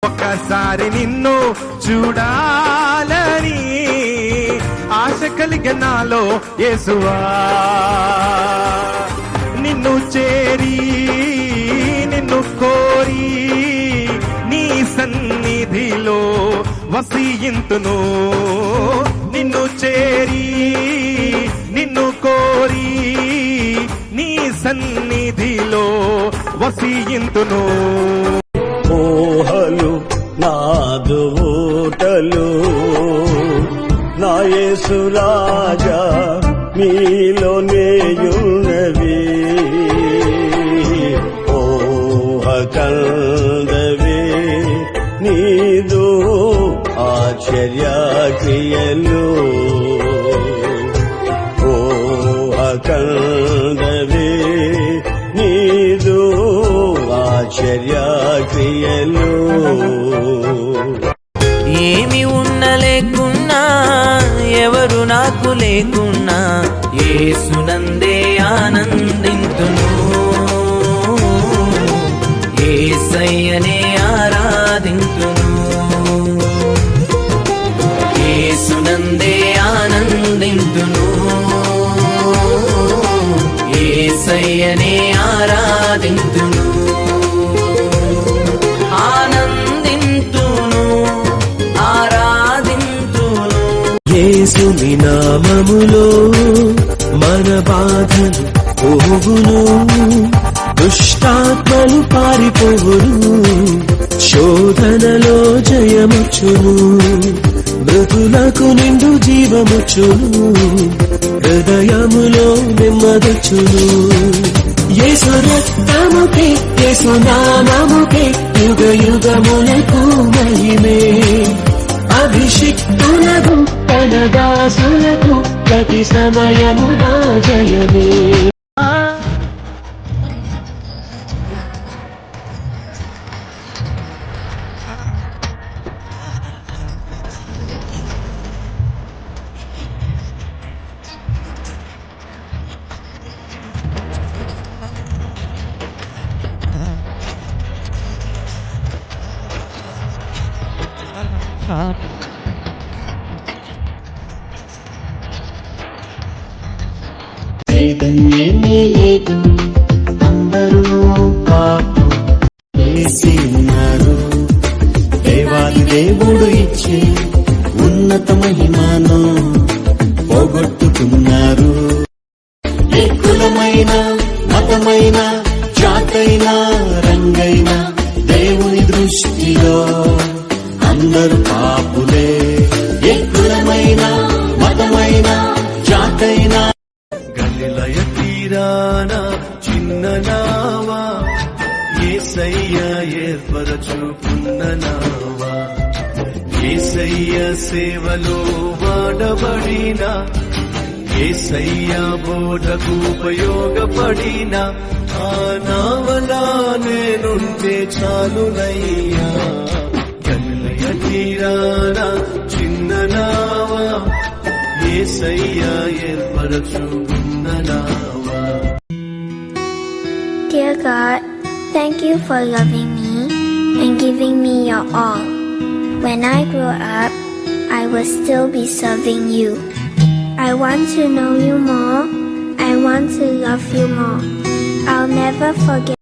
ఒక్కసారి నిన్ను చూడాలని ఆశ కలిగ నాలో యేసువా. నిన్ను చేరి నిన్ను కోరి నీ సన్నిధిలో వసింతును. నిన్ను చేరి నిన్ను కోరి నీ సన్నిధిలో వసింతును. ఊహలు నాదు ఊటలు నా యేసు రాజా నీలోనేయున్నవి. ఊహ కందవే నీదు ఆశ్చర్య క్రియలు. ఊహ కందవే నీదు ఆశ్చర్య క్రియలు. ఏమి ఉండలేకున్నా ఎవరు నాకు లేకున్నా యేసునందే ఆనందింతును. యేసయ్యనే ఆరాధింతును. యేసునందే ఆనందింతును. యేసయ్యనే ఆరాధింతును. యేసుని నామములో మన బాధలు పోవును. దుష్టాత్మలు పారిపోవును. శోధనలో జయముచ్చును. మృతులకు నిండు జీవముచ్చును. హృదయములో నెమ్మదొచ్చును. యేసు రక్తముకే యేసు నామముకే యుగ యుగములకు మహిమే. అభిషిక్తులకు తన దాసులకు ప్రతి సమయము నా జయమే. ఏమీ లేదు, అందరూ పాపం చేసి ఉన్నారు. దేవాది దేవుడు ఇచ్చే ఉన్నత మహిమను పోగొట్టుకున్నారు. ఏ కులమైన మతమైన జాతైన రంగైన దేవుని దృష్టిలో అందరూ పాపులే. ఏ కులమైన మతమైన జాతైన గలిలయ తీరాన చిన్న నావా యేసయ్య ఏర్పరచుకున్న నావా. యేసయ్య సేవలో వాడబడిన యేసయ్య బోధకు ఉపయోగపడిన ఆ నావలా నేనుంటే చాలునయ్యా. గలిలయ తీరాన చిన్న నావా యేసయ్య ఏర్పరచుకున్న నావా. Dear God, thank you for loving me and giving me your all. When I grow up, I will still be serving you. I want to know you more. I want to love you more. I'll never forget